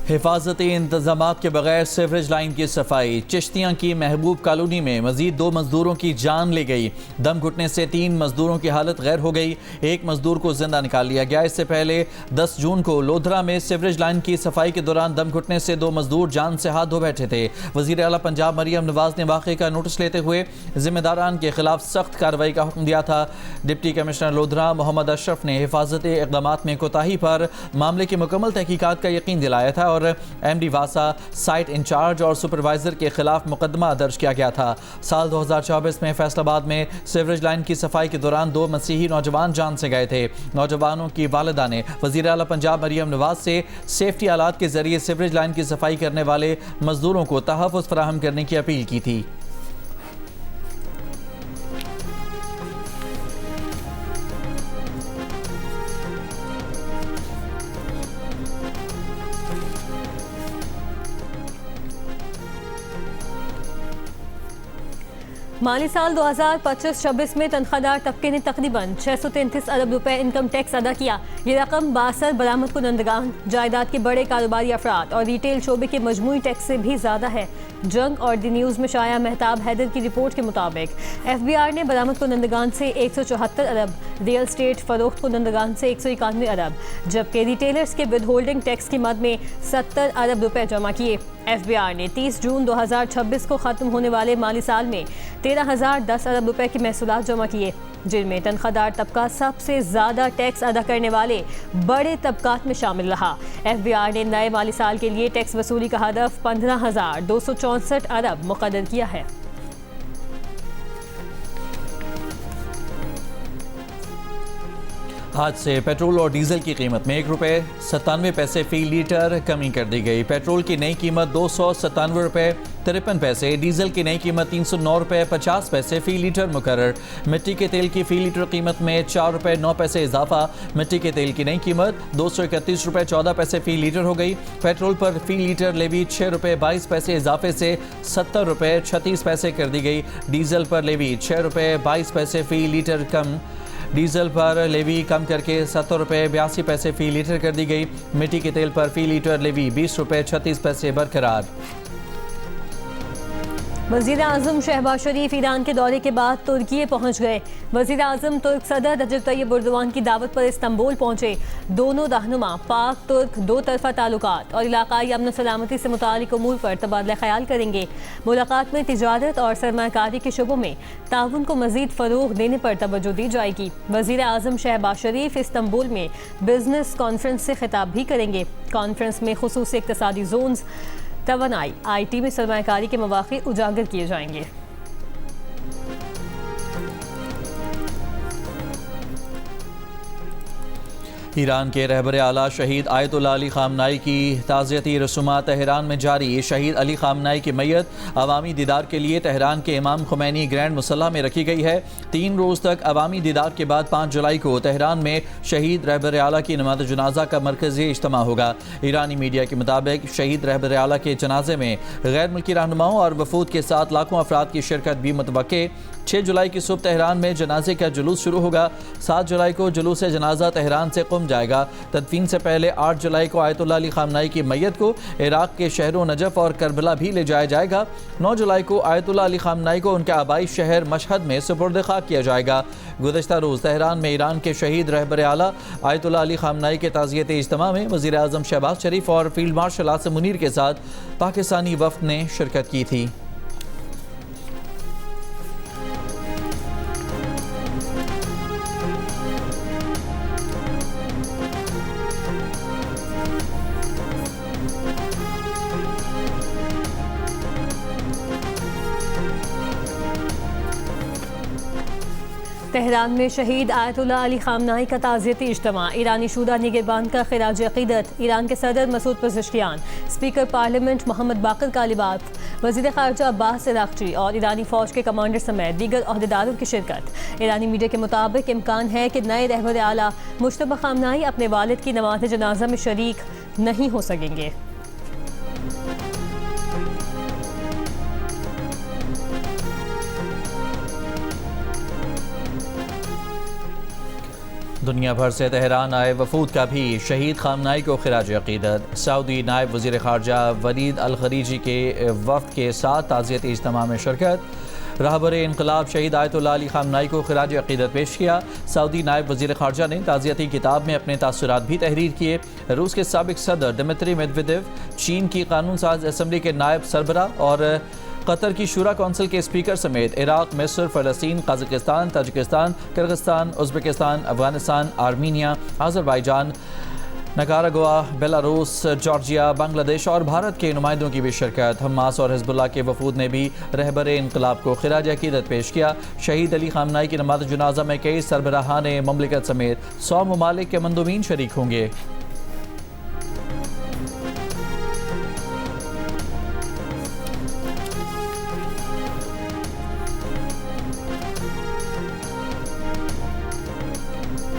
हिफाजती इंतजामात के बगैर sewerage line की सफाई। चिश्तियाँ की महबूब कॉलोनी में मजीद 2 मजदूरों की जान ले गई। दम घुटने से 3 मजदूरों की हालत गैर हो गई। एक मजदूर को जिंदा निकाल लिया गया। इससे पहले 10 जून को लोधरा में सीवरेज लाइन की सफाई के दौरान दम घुटने से 2 मजदूर जान से हाथ धो बैठे थे। वजीर आला पंजाब मरियम नवाज ने वाक़े का नोटिस लेते हुए जिम्मेदारान के खिलाफ सख्त कार्रवाई का हुक्म दिया था। डिप्टी कमिश्नर लोधरा मोहम्मद अशरफ ने हिफाजती इक़दाम में कोताही पर मामले की मुकम्मल तहकीकात का यकीन दिलाया था और एमडी वासा, साइट इंचार्ज और सुपरवाइजर के खिलाफ मुकदमा दर्ज किया गया था। साल 2024 में फैसलाबाद में सीवरेज लाइन की सफाई के दौरान 2 मसीही नौजवान जान से गए थे। नौजवानों की वालिदा ने वज़ीर आला पंजाब मरियम नवाज से सेफ्टी आलात के जरिए सीवरेज लाइन की सफाई करने वाले मजदूरों को तहफ़्फ़ुज़ फराहम करने की अपील की थी। माली साल 2025-26 में तनख्वाहदार तबके ने तकरीबन 633 अरब रुपए इनकम टैक्स अदा किया। ये रकम बासर बरामद कुनंदगान, जायदाद के बड़े कारोबारी अफराद और रिटेल शोबे के मजमूई टैक्स से भी ज़्यादा है। जंग और दी न्यूज़ में शाया मेहताब हैदर की रिपोर्ट के मुताबिक FBI ने बरामद कुनंदगान से 174 अरब, रियल स्टेट फरोख्त कुनंदगान से 191 अरब, जबकि रिटेलर्स के विद होल्डिंग टैक्स की मद में 70 अरब रुपए जमा किए। FBI ने 30 जून 2026 को ख़त्म होने वाले माली साल में 13,010 अरब रुपए के महसूलात जमा किए, जिनमें तनख्वाहदार तबका सबसे ज़्यादा टैक्स अदा करने वाले बड़े तबकात में शामिल रहा। FBI ने नए माली साल के लिए टैक्स वसूली का हदफ 15,264 अरब मुक़र्रर किया है। आज से पेट्रोल और डीजल की कीमत में ₹1.97 फी लीटर कमी कर दी गई। पेट्रोल की नई कीमत ₹297.53, डीजल की नई कीमत ₹309.50 फी लीटर मुकर्रर। मिट्टी के तेल की फी लीटर कीमत में ₹4.09 इजाफा। मिट्टी के तेल की नई कीमत ₹231.14 फी लीटर हो गई। पेट्रोल पर फी लीटर लेवी ₹6.22 इजाफे से ₹70.36 कर दी गई। डीजल पर लेवी ₹6.22 फी लीटर कम, डीजल पर लेवी कम करके ₹70.82 फी लीटर कर दी गई। मिट्टी के तेल पर फी लीटर लेवी ₹20.36 बरकरार। वज़ीर आज़म शहबाज शरीफ ईरान के दौरे के बाद तुर्की पहुँच गए। वज़ीर आज़म तुर्क सदर रजब तैयब एर्दोगान की दावत पर इस्तांबुल पहुँचे। दोनों रहनुमा पाक तुर्क दो तरफ़ा ताल्लुकात और इलाकाई अमन सलामती से मुतालिक उमूर पर तबादला ख्याल करेंगे। मुलाकात में तिजारत और सरमाकारी के शुबों में ताउन को मज़ीद फ़रोग़ देने पर तवज्जो दी जाएगी। वज़ीर आज़म शहबाज शरीफ इस्तांबुल में बिजनेस कॉन्फ्रेंस से खिताब भी करेंगे। कॉन्फ्रेंस में खुसूसी इक़्तिसादी जोन्स, तवानाई, IT में सरमाकारी के मौक़े उजागर किए जाएंगे। ईरान के रहबर आला शहीद आयतुल्लाह अली ख़ामनाई की ताज़ियती रसूमात तेहरान में जारी। शहीद अली ख़ामनाई की मैयत अवामी दीदार के लिए तेहरान के इमाम खुमैनी ग्रैंड मुसल्ला में रखी गई है। 3 रोज़ तक अवामी दीदार के बाद 5 जुलाई को तेहरान में शहीद रहबर आला की नमाज़ जनाजा का मरकज़ी इज्तिमा होगा। ईरानी मीडिया के मुताबिक शहीद रहबर आला के जनाजे में गैर मुल्की रहनुमाओं और वफूद के साथ लाखों अफराद की शिरकत भी मुतवक्के। 6 जुलाई की सुबह तेहरान में जनाजे का जुलूस शुरू होगा। 7 जुलाई को जुलूस जनाजा तेहरान से क़ुम जाएगा। तदफीन से पहले 8 जुलाई को आयतुल्लाह अली ख़ामनाई की मैयत को इराक़ के शहरों नजफ़ और करबला भी ले जाया जाएगा। 9 जुलाई को आयतुल्लाह अली ख़ामनाई को उनके आबाई शहर मशहद में सुपुर्द खाक किया जाएगा। गुज़श्ता रोज़ तेहरान में ईरान के शहीद रहबर आला आयतुल्लाह अली ख़ामनाई के ताज़ियती इज्तिमा में वज़ीर आज़म शहबाज शरीफ और फील्ड मार्शल आसिम मुनीर के साथ पाकिस्तानी वफ़द ने शिरकत की थी। तेहरान में शहीद आयतुल्लाह अली ख़ामनाई का ताज़ियती इज्तिमा। ईरानी शुदा निगहबान का खिराज अक़ीदत। ईरान के सदर मसूद पज़ेश्कियान, स्पीकर पार्लियामेंट मोहम्मद बाक़र कालिबाफ, वज़ीर ख़ारजा अब्बास इराक़ची और ईरानी फ़ौज के कमांडर समेत दीगर अहदेदारों की शिरकत। ईरानी मीडिया के मुताबिक इम्कान है कि नए रहबर आला मुश्तबा ख़ामनाई अपने वालिद की नमाज़ जनाजा में शरीक नहीं हो सकेंगे। दुनिया भर से तेहरान आए वफूद का भी शहीद खामनाई को खिराज अक़ीदत। सऊदी नायब वज़ीर ख़ारजा वलीद अल खरीजी के वफ़द के साथ ताज़ियती इज्तिमा में शिरकत। रहबरे इनकलाब शहीद आयतुल्लाह अली खामनाई को खिराज अक़ीदत पेश किया। सऊदी नायब वज़ीर ख़ारजा ने ताज़ियती किताब में अपने तासुरात भी तहरीर किए। रूस के साबिक़ सदर दिमित्री मेदवेदेव, चीन की कानून साज असम्बली के नायब सरबरा और कतर की शूरा कौंसिल के स्पीकर समेत इराक, मिस्र, फ़लस्तीन, Kazakhstan, Tajikistan, Kyrgyzstan, Uzbekistan, Afghanistan, Armenia, Azerbaijan, Nicaragua, Belarus, Georgia, Bangladesh और भारत के नुमाइंदों की भी शिरकत। हमास और हिज़्बुल्लाह के वफूद ने भी रहबरे इनकलाब को खिराज अक़ीदत पेश किया। शहीद अली खामनाई की नमाज़ जनाज़ा में कई सरबराहान ममलिकत समेत 100 ममालिक के मंदूबीन शरीक होंगे।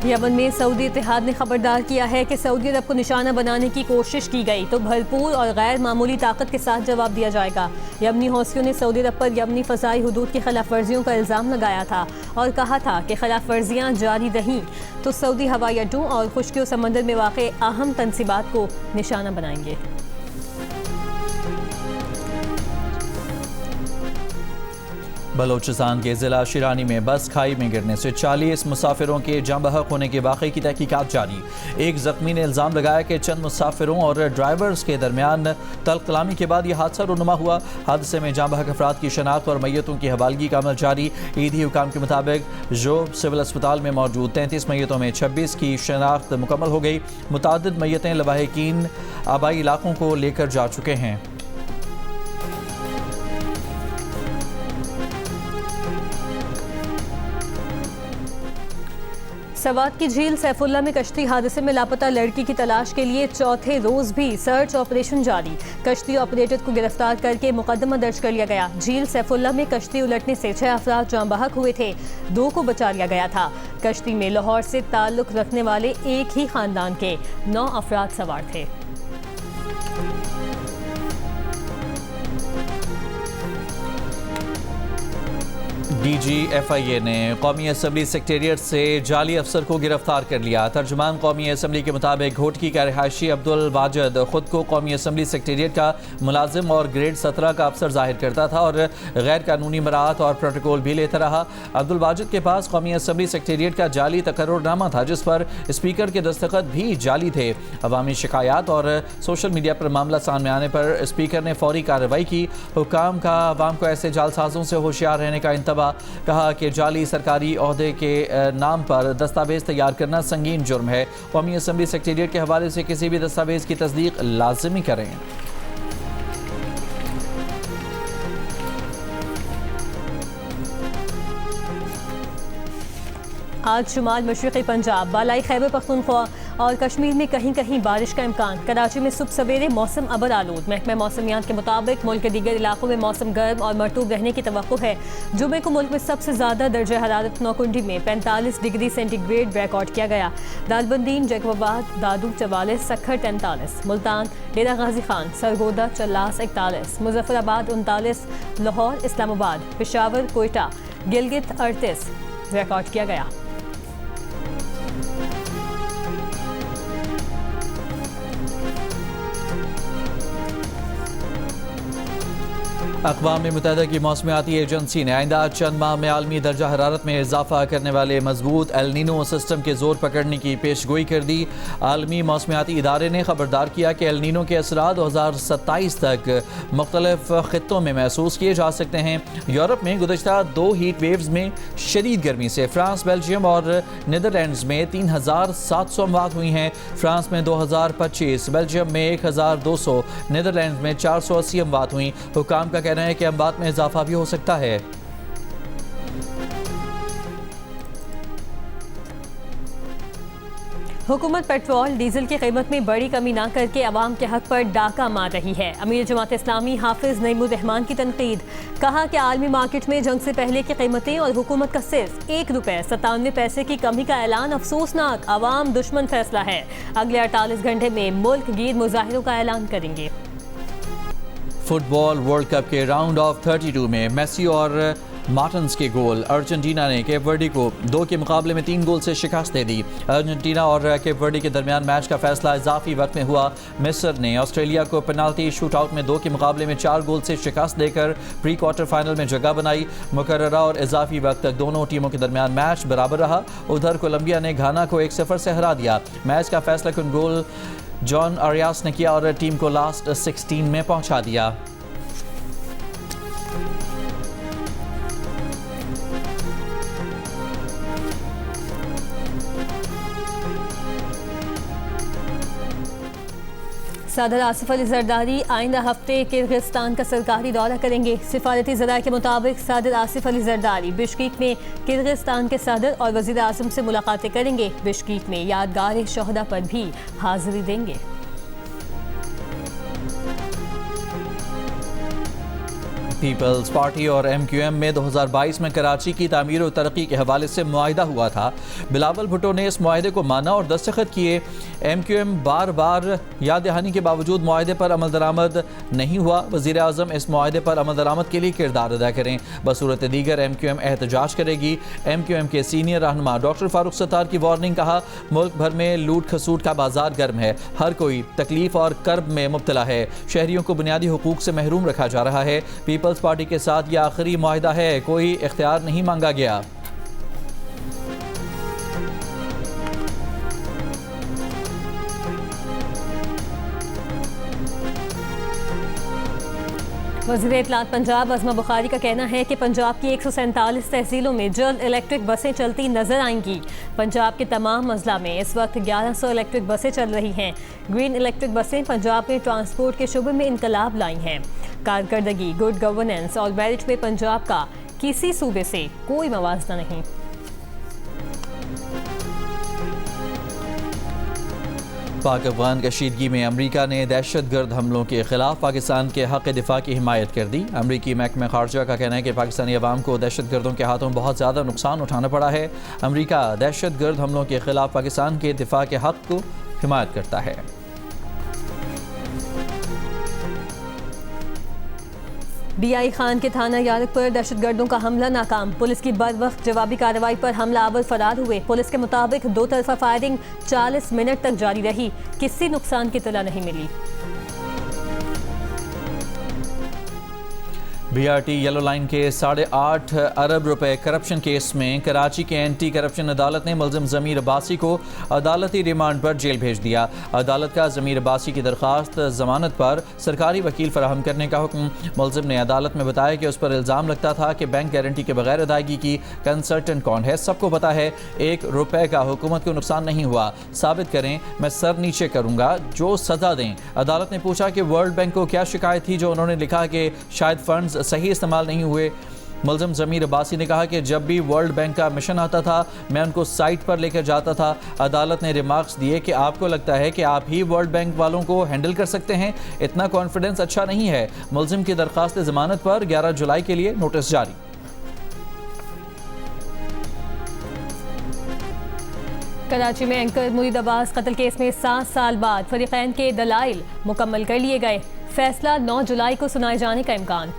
यमन में सऊदी इत्तेहाद ने खबरदार किया है कि सऊदी अरब को निशाना बनाने की कोशिश की गई तो भरपूर और गैर मामूली ताकत के साथ जवाब दिया जाएगा। यमनी हौसियों ने सऊदी अरब पर यमनी फ़ज़ाई हुदूद की खिलाफ वर्जियों का इल्ज़ाम लगाया था और कहा था कि खिलाफ वर्जियाँ जारी रहीं तो सऊदी हवाई अड्डों और खुश्की समंदर में वाक़ अहम तनसीबात को निशाना बनाएंगे। बलोचिस्तान के ज़िला शिरानी में बस खाई में गिरने से 40 मुसाफिरों के जाँ बहक होने के वाक़े की तहकीकात जारी। एक ज़ख्मी ने इल्ज़ाम लगाया कि चंद मुसाफिरों और ड्राइवर्स के दरमियान तल्ख़ कलामी के बाद यह हादसा रुनुमा हुआ। हादसे में जाँ बहक अफराद की शनाख्त और मैयतों की हवालगी का अमल जारी। ईदी हुकाम के मुताबिक जो सिविल अस्पताल में मौजूद 33 मैयतों में 26 की शनाख्त मुकम्मल हो गई। मुतादिद मैयतें लवाहिकीन आबाई इलाकों को लेकर जा चुके हैं। सवात की झील सैफुल्ला में कश्ती हादसे में लापता लड़की की तलाश के लिए चौथे रोज भी सर्च ऑपरेशन जारी। कश्ती ऑपरेटर को गिरफ्तार करके मुकदमा दर्ज कर लिया गया। झील सैफुल्ला में कश्ती उलटने से 6 अफराद जाँ बहक हुए थे, 2 को बचा लिया गया था। कश्ती में लाहौर से ताल्लुक रखने वाले एक ही खानदान के 9 अफराद सवार थे। DGFIA ने कौमी असम्बली सेक्रेटेरिएट से जाली अफसर को गिरफ्तार कर लिया। तर्जुमान कौमी असम्बली के मुताबिक घोटकी का रिहायशी अब्दुल वाजिद खुद को कौमी असम्बली सेक्रेटेरिएट का मुलाजिम और ग्रेड 17 का अफसर जाहिर करता था और गैर कानूनी मराहत और प्रोटोकॉल भी लेता रहा। अब्दुल वाजिद के पास कौमी असम्बली सेक्रेटेरिएट का जाली तकर्रुरनामा था जिस पर स्पीकर के दस्तखत भी जाली थे। अवामी शिकायत और सोशल मीडिया पर मामला सामने आने पर स्पीकर ने फौरी कार्रवाई की। हुकाम का अवाम को ऐसे जालसाजों से होशियार रहने का इंतबा। कहा कि जाली सरकारी ओहदे के नाम पर दस्तावेज तैयार करना संगीन जुर्म है। कौमी असम्बली सेक्रेटेरिएट के हवाले से किसी भी दस्तावेज की तस्दीक लाजिमी करें। आज शुमाल मशरक़ी पंजाब, बालाई खैबर पख्तूनख्वा और कश्मीर में कहीं कहीं बारिश का इम्कान। कराची में सुबह सवेरे मौसम अबर आलूद। महकमा मौसमियात के मुताबिक मुल्क के दीगर इलाकों में मौसम गर्म और मरतूब रहने की तवक्को है। जुमे को मुल्क में सबसे ज़्यादा दर्जा हरारत नौकुंडी में 45 डिग्री सेंटीग्रेड रिकॉर्ड किया गया। दालबंदीन, जैकबाबाद, दादू 44, सखर 43, मुल्तान, डेरा गाजी खान, सरगोदा, चल्लास 41, मुजफ्फराबाद 39, लाहौर, इस्लामाबाद, पेशावर, कोयटा, गिलगित 38 रिकॉर्ड किया गया। अक़वाम मुत्तहिदा की मौसमियाती एजेंसी ने आइंदा चंद माह में आलमी दर्जा हरारत में इजाफा करने वाले मजबूत एल नीनो सिस्टम के जोर पकड़ने की पेशगोई कर दी। आलमी मौसमियाती इदारे ने खबरदार किया कि एल नीनो के असरात 2027 तक मुख्तलिफ खित्तों में महसूस किए जा सकते हैं। यूरोप में गुज़श्ता 2 हीट वेव्स में शदीद गर्मी से फ्रांस, बेल्जियम और नीदरलैंड्स में 3700 अमवात हुई हैं। फ्रांस में 2025, बेल्जियम में 1200, नीदरलैंड्स में 480 अमवात हुई। हुकाम का कहना है कि अमवात में इजाफा भी हो सकता है। हुकूमत पेट्रोल डीजल की कीमत में बड़ी कमी ना करके अवाम के हक पर डाका मार रही है। अमीर जमात इस्लामी हाफिज नईमुर रहमान की तनकीद। कहा कि आलमी मार्केट में जंग से पहले की कीमतें और हुकूमत का सिर्फ ₹1.97 की कमी का ऐलान अफसोसनाक अवाम दुश्मन फैसला है। अगले 48 घंटे में मुल्क गीर मुजाहिरों का ऐलान करेंगे। फुटबॉल वर्ल्ड कप के राउंड ऑफ 32 में मेसी और मार्टिन्स के गोल। अर्जेंटीना ने केप वर्डी को 2 के मुकाबले में 3 गोल से शिकस्त दे दी। अर्जेंटीना और केप वर्डी के दरमियान मैच का फैसला इजाफी वक्त में हुआ। मिस्र ने ऑस्ट्रेलिया को पेनाल्टी शूटआउट में 2 के मुकाबले में 4 गोल से शिकस्त देकर प्री क्वार्टर फाइनल में जगह बनाई। मुकर्ररा और इजाफी वक्त तक दोनों टीमों के दरमियान मैच बराबर रहा। उधर कोलंबिया ने घाना को 1-0 से हरा दिया। मैच का फैसला कुन गोल जॉन आरियास ने किया और टीम को लास्ट 16 में पहुंचा दिया। सदर आसिफ अली जरदारी आइंदा हफ्ते किर्गिस्तान का सरकारी दौरा करेंगे। सिफारती ज़राए के मुताबिक सदर आसिफ अली जरदारी बिश्केक में किर्गिस्तान के सदर और वज़ीर आज़म से मुलाकातें करेंगे। बिश्केक में यादगार शोहदा पर भी हाजिरी देंगे। पीपल्स पार्टी और MQM में 2022 में कराची की तामीर और तरक्की के हवाले से मुआहिदा हुआ था। बिलावल भुट्टो ने इस मुआहिदे को माना और दस्तखत किए। MQM बार बार याद दहानी के बावजूद मुआहिदे पर अमल दरामद नहीं हुआ। वज़ीर आज़म इस मुआहिदे पर अमल दरामद के लिए किरदार अदा करें। बसूरत दीगर MQM एहतजाज करेगी। MQM के सीनियर रहनुमा डॉक्टर फारूक सत्तार की वार्निंग। कहा, मुल्क भर में लूट खसूट का बाजार गर्म है। हर कोई तकलीफ और कर्ब में मुब्तला है। शहरियों को बुनियादी हुकूक से महरूम रखा जा रहा है। पीपल्स पार्टी के साथ यह आखिरी मुआहिदा है। कोई इख्तियार नहीं मांगा गया। वज़ीर इत्तलात पंजाब अज़मा बुखारी का कहना है कि पंजाब की 147 तहसीलों में जल्द इलेक्ट्रिक बसें चलती नजर आएंगी। पंजाब के तमाम अजला में इस वक्त 1100 इलेक्ट्रिक बसें चल रही हैं। ग्रीन इलेक्ट्रिक बसें पंजाब में ट्रांसपोर्ट के शुबे में इनकलाब लाई हैं। कारकर्दगी, गुड गवर्नेंस और मेरिट में पंजाब का किसी सूबे से कोई मवाजना नहीं। पाक अफगान कशीदगी में अमरीका ने दहशतगर्द हमलों के खिलाफ पाकिस्तान के हक़ दिफा की हिमायत कर दी। अमरीकी महकमा खारजा का कहना है कि पाकिस्तानी अवाम को दहशतगर्दों के हाथों बहुत ज़्यादा नुकसान उठाना पड़ा है। अमरीका दहशतगर्द हमलों के खिलाफ पाकिस्तान के दिफा के हक़ को हिमायत करता है। BI खान के थाना यारक पर दहशतगर्दों का हमला नाकाम। पुलिस की बरवक्त जवाबी कार्रवाई पर हमलावर फरार हुए। पुलिस के मुताबिक 2 तरफा फायरिंग 40 मिनट तक जारी रही। किसी नुकसान की इत्तला नहीं मिली। BRT येलो लाइन के 8.5 अरब रुपए करप्शन केस में कराची के एंटी करप्शन अदालत ने मुलजिम ज़मीर अब्बासी को अदालती रिमांड पर जेल भेज दिया। अदालत का ज़मीर अब्बासी की दरख्वास्त ज़मानत पर सरकारी वकील फराहम करने का हुक्म। मुलजिम ने अदालत में बताया कि उस पर इल्ज़ाम लगता था कि बैंक गारंटी के बगैर अदायगी की। कंसल्टेंट कौन है सबको पता है। 1 रुपए का हुकूमत को नुकसान नहीं हुआ। साबित करें, मैं सर नीचे करूँगा, जो सज़ा दें। अदालत ने पूछा कि वर्ल्ड बैंक को क्या शिकायत थी जो उन्होंने लिखा कि शायद फंड्स सही इस्तेमाल नहीं हुए। मुलजिम ज़मीर अब्बासी ने कहा कि जब भी वर्ल्ड बैंक का मिशन आता था मैं उनको साइट पर लेकर जाता था। अदालत ने रिमार्क्स दिए कि आपको लगता है कि आप ही वर्ल्ड बैंक वालों को हैंडल कर सकते हैं, इतना कॉन्फिडेंस अच्छा नहीं है। मुलजिम की दरख्वास्त ज़मानत पर 11 जुलाई के लिए नोटिस जारी। कराची में एंकर मुरीद अब्बास कत्ल केस में 7 साल बाद फरीकैन के दलाइल मुकम्मल कर लिए गए। फैसला 9 जुलाई को सुनाए जाने का इम्कान।